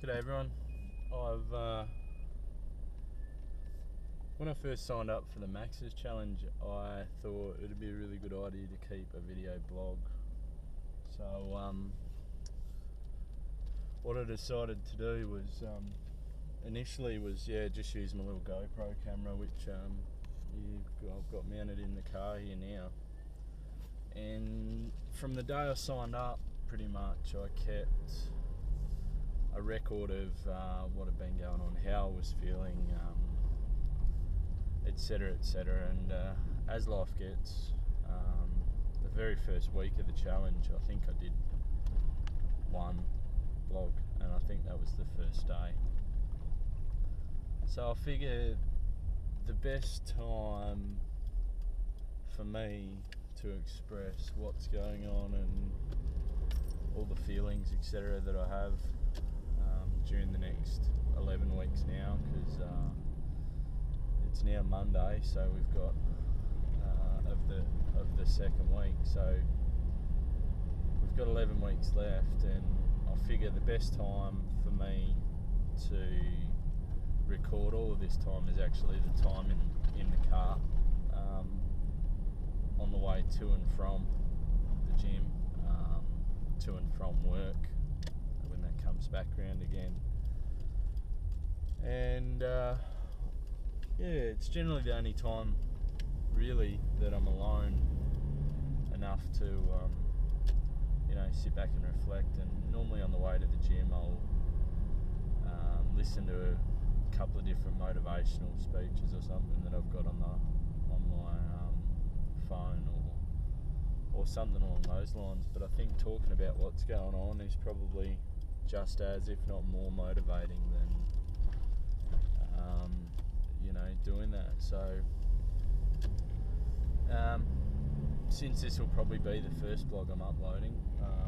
G'day everyone. When I first signed up for the Max's Challenge, I thought it would be a really good idea to keep a video blog. So what I decided to do was initially just use my little GoPro camera, which I've got mounted in the car here now. And from the day I signed up, pretty much I kept a record of what had been going on, how I was feeling, etc, etc. And as life gets, the very first week of the challenge, I think I did one blog, and I think that was the first day. So I figured the best time for me to express what's going on and all the feelings, etc, that I have during the next 11 weeks now, because it's now Monday, so we've got of the second week, so we've got 11 weeks left, and I figure the best time for me to record all of this time is actually the time in the car, on the way to and from the gym, to and from work, when that comes back around again. And it's generally the only time really that I'm alone enough to sit back and reflect. And normally on the way to the gym I'll listen to a couple of different motivational speeches or something that I've got on my phone, or something along those lines. But I think talking about what's going on is probably just as, if not more, motivating than doing that. So since this will probably be the first blog I'm uploading,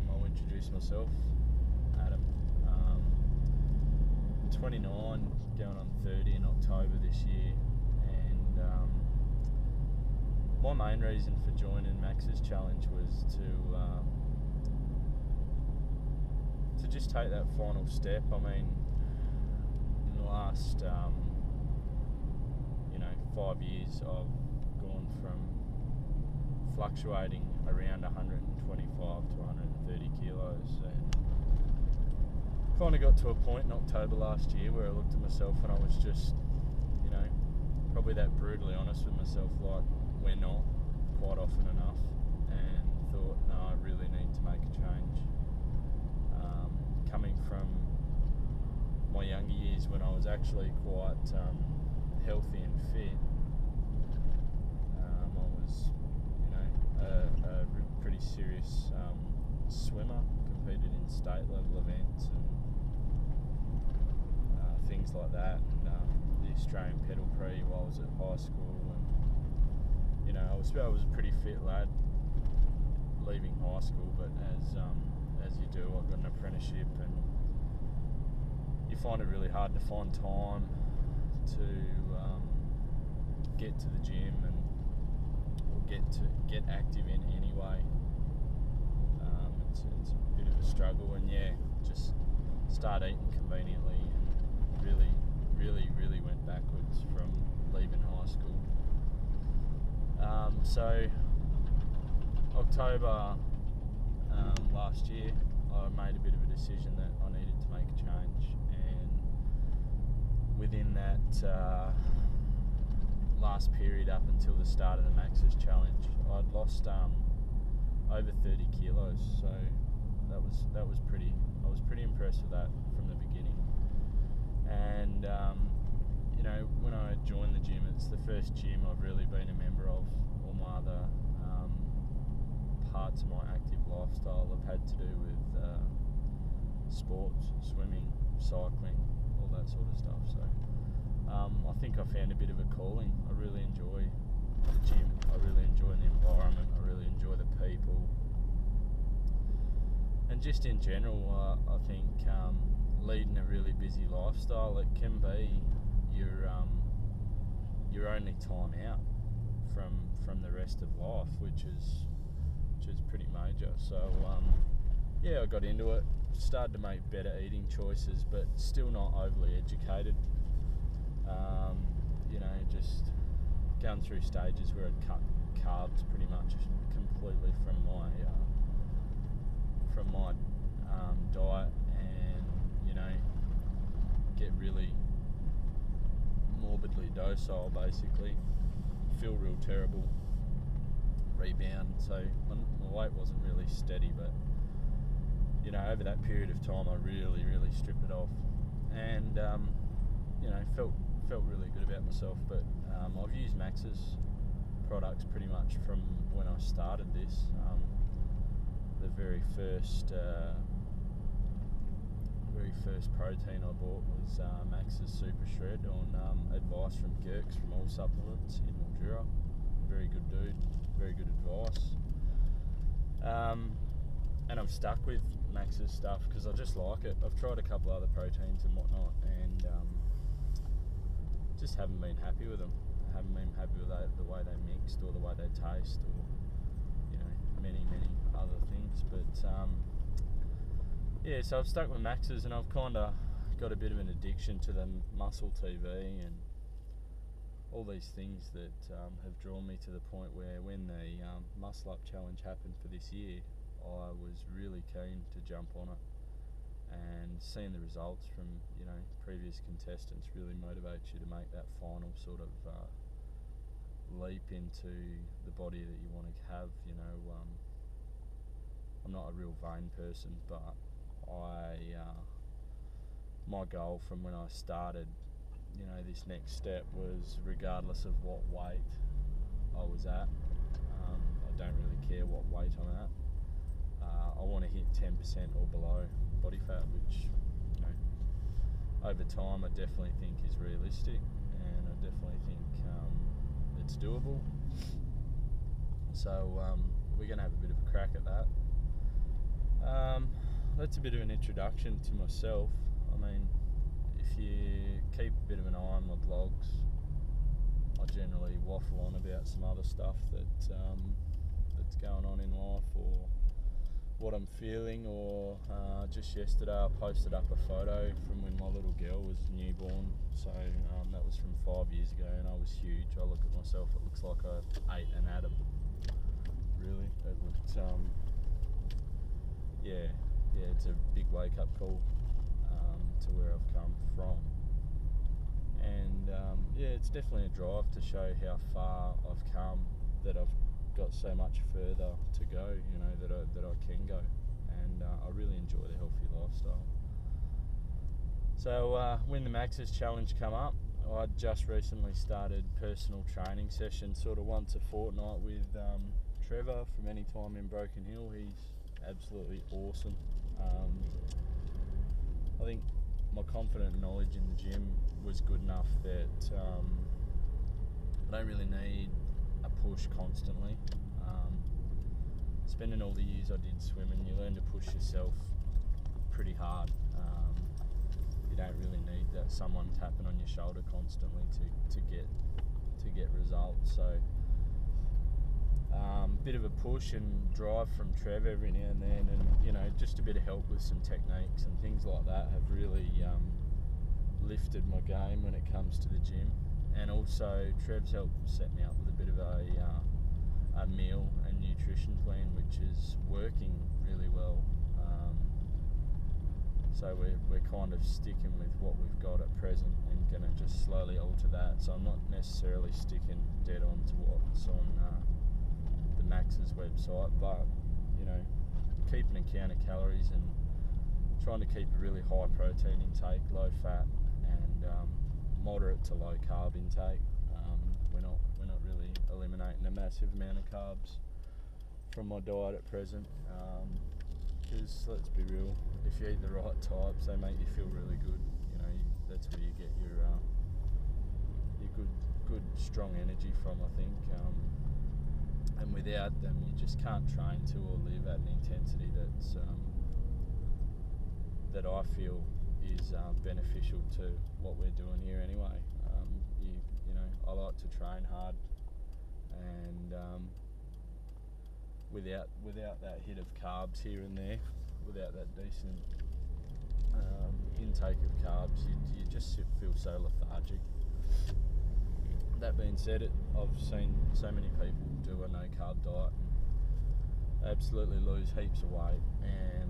I'll introduce myself. Adam, 29, going on 30 in October this year, and my main reason for joining Max's Challenge was to just take that final step. I mean, in the last 5 years, I've gone from fluctuating around 125 to 130 kilos, and kind of got to a point in October last year where I looked at myself and I was just, probably that brutally honest with myself, like, we're not quite often enough, and thought, no, I really need to make a change. Coming from my younger years when I was actually quite healthy and fit, I was a pretty serious swimmer, competed in state level events and things like that, and the Australian Pedal Prix while I was at high school, and I was a pretty fit lad leaving high school. But as you do, I got an apprenticeship, and you find it really hard to find time to get to the gym or get active in any way. It's a bit of a struggle, and just start eating conveniently, and really went backwards from leaving high school. So October last year, I made a bit of a decision that I needed to make a change, and within that last period up until the start of the Max's Challenge, I'd lost over 30 kilos. So that was pretty. I was pretty impressed with that from the beginning. And when I joined the gym, it's the first gym I've really been a member of. All my other parts of my active lifestyle have had to do with sports, swimming, cycling, all that sort of stuff. So I think I found a bit of a calling. I really enjoy the gym, I really enjoy the environment, I really enjoy the people, and just in general, I think leading a really busy lifestyle, it can be your only time out from the rest of life, which is pretty major. So I got into it, started to make better eating choices, but still not overly educated. Just going through stages where I'd cut carbs pretty much completely from my diet, and get really morbidly docile, basically. Feel real terrible, rebound. So my weight wasn't really steady, but over that period of time I really stripped it off, and felt really good about myself. But I've used Max's products pretty much from when I started this. The very first protein I bought was Max's Super Shred on advice from Girks from All Supplements in Mildura. Very good dude, very good advice. And I'm stuck with Max's stuff because I just like it. I've tried a couple other proteins and whatnot, and just haven't been happy with them. I haven't been happy with the way they mixed, or the way they taste, or many other things. But so I've stuck with Max's, and I've kind of got a bit of an addiction to the Muscle TV and all these things that have drawn me to the point where when the Muscle Up Challenge happened for this year, I was really keen to jump on it, and seeing the results from previous contestants really motivates you to make that final sort of leap into the body that you want to have. I'm not a real vain person, but my goal from when I started, this next step was, regardless of what weight I was at, I don't really care what weight I'm at. I want to hit 10% or below body fat, which over time I definitely think is realistic, and I definitely think it's doable. So we're going to have a bit of a crack at that. That's a bit of an introduction to myself. I mean, if you keep a bit of an eye on my blogs, I generally waffle on about some other stuff that's going on in life, or what I'm feeling, or just yesterday I posted up a photo from when my little girl was newborn. So that was from 5 years ago, and I was huge. I look at myself, it looks like I ate an atom. Really, it looked it's a big wake up call to where I've come from, and it's definitely a drive to show how far I've come, that I've got so much further to go, that I can go, and I really enjoy the healthy lifestyle. So when the Max's Challenge come up, I just recently started personal training sessions sort of once a fortnight with Trevor from Anytime in Broken Hill. He's absolutely awesome. I think my confident knowledge in the gym was good enough that I don't really need a push constantly. Spending all the years I did swimming, you learn to push yourself pretty hard. You don't really need that someone tapping on your shoulder constantly to get results. So bit of a push and drive from Trev every now and then, and just a bit of help with some techniques and things like that have really lifted my game when it comes to the gym. And also Trev's helped set me up with a bit of a meal and nutrition plan, which is working really well. So we're kind of sticking with what we've got at present and going to just slowly alter that. So I'm not necessarily sticking dead on to what's on the Max's website, but keeping a count of calories and trying to keep a really high protein intake, low fat, and moderate to low carb intake. We're not really eliminating a massive amount of carbs from my diet at present, because let's be real, if you eat the right types, they make you feel really good. That's where you get your good strong energy from, I think. And without them, you just can't train to or live at an intensity that I feel is beneficial to what we're doing here anyway. I like to train hard, and without that hit of carbs here and there, without that decent intake of carbs, you just feel so lethargic. That being said, I've seen so many people do a no carb diet and absolutely lose heaps of weight, and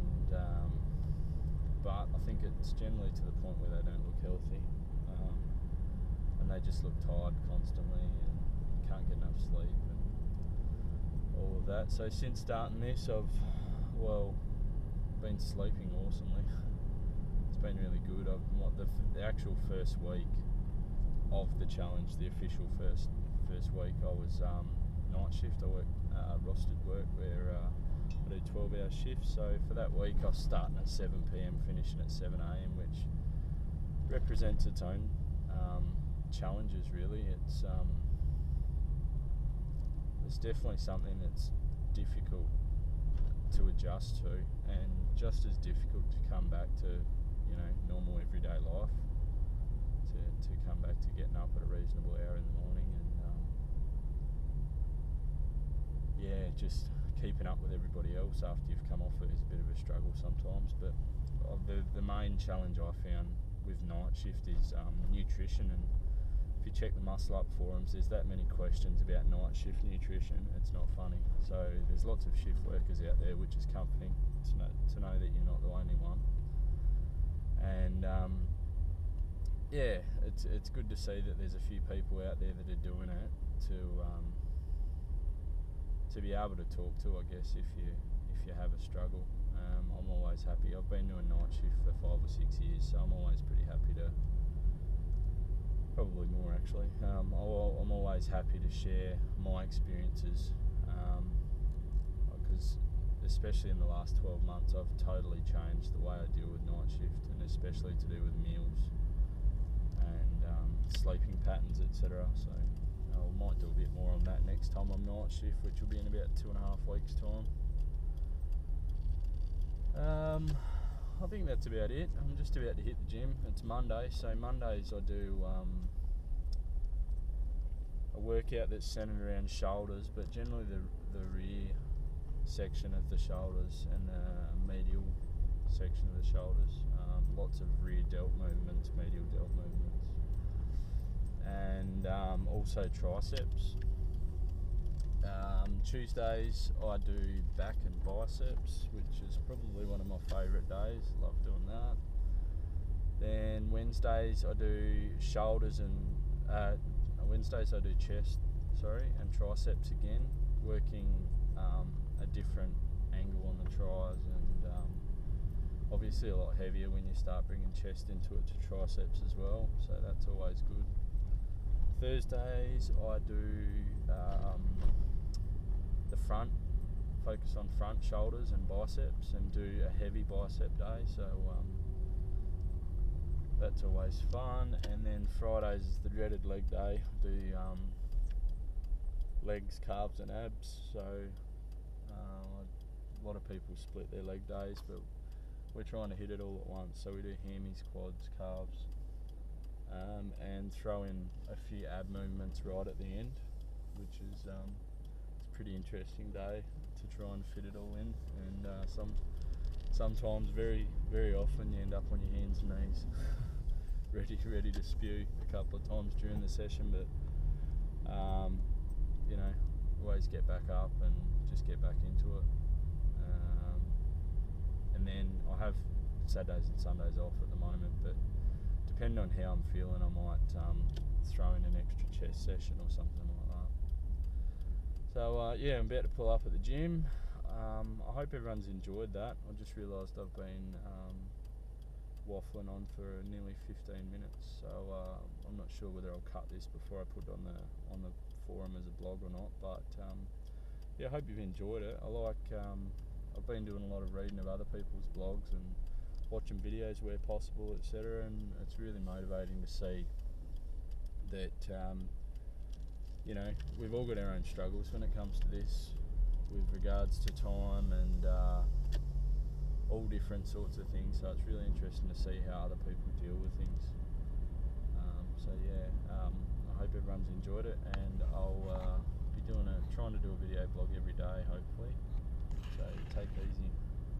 but I think it's generally to the point where they don't look healthy, and they just look tired constantly and can't get enough sleep and all of that. So since starting this, I've been sleeping awesomely. It's been really good. The actual first week of the challenge, the official first week, I was night shift. I work rostered work where I do 12-hour shifts. So for that week, I was starting at 7 p.m, finishing at 7 a.m, which represents its own challenges. Really, it's definitely something that's difficult to adjust to, and just as difficult to come back to, normal everyday life. To come back to getting up at a reasonable hour in the morning, and just keeping up with everybody else after you've come off it is a bit of a struggle sometimes. But the main challenge I found with night shift is nutrition, and if you check the Muscle Up forums, there's that many questions about night shift nutrition. It's not funny. So there's lots of shift workers out there, which is comforting to know that you're not the only one. And it's good to see that there's a few people out there that are doing it to be able to talk to, I guess, if you have a struggle. I'm always happy. I've been doing night shift for 5 or 6 years, so I'm always pretty happy to, probably more actually. I'm always happy to share my experiences, because especially in the last 12 months, I've totally changed the way I deal with night shift, and especially to do with meals and sleeping patterns, etc. So I might do a bit more on that next time I'm night shift, which will be in about 2.5 weeks' time. I think that's about it. I'm just about to hit the gym. It's Monday, so Mondays I do a workout that's centered around shoulders, but generally the rear section of the shoulders and the medial section of the shoulders. Lots of rear delt movements, medial delt movements, and also triceps. Tuesdays I do back and biceps, which is probably one of my favourite days. Love doing that. Then Wednesdays I do shoulders and Wednesdays I do chest, and triceps again, working a different angle on the tries, and obviously a lot heavier when you start bringing chest into it, to triceps as well, so that's always good. Thursdays I do the front, focus on front shoulders and biceps, and do a heavy bicep day, so that's always fun. And then Fridays is the dreaded leg day. I do legs, calves and abs, so a lot of people split their leg days, but we're trying to hit it all at once, so we do hammies, quads, calves, and throw in a few ab movements right at the end, which is it's a pretty interesting day to try and fit it all in, and sometimes very, very often you end up on your hands and knees ready to spew a couple of times during the session, but always get back up and just get back into it. And then I have Saturdays and Sundays off at the moment, but depending on how I'm feeling, I might throw in an extra chest session or something like that. So I'm about to pull up at the gym. I hope everyone's enjoyed that. I just realised I've been waffling on for nearly 15 minutes, so I'm not sure whether I'll cut this before I put it on the forum as a blog or not, but I hope you've enjoyed it. I've been doing a lot of reading of other people's blogs and watching videos where possible, etc., and it's really motivating to see that we've all got our own struggles when it comes to this, with regards to time and all different sorts of things, so it's really interesting to see how other people deal with things. I hope everyone's enjoyed it, and I'll be trying to do a video blog every day, hopefully, so take it easy.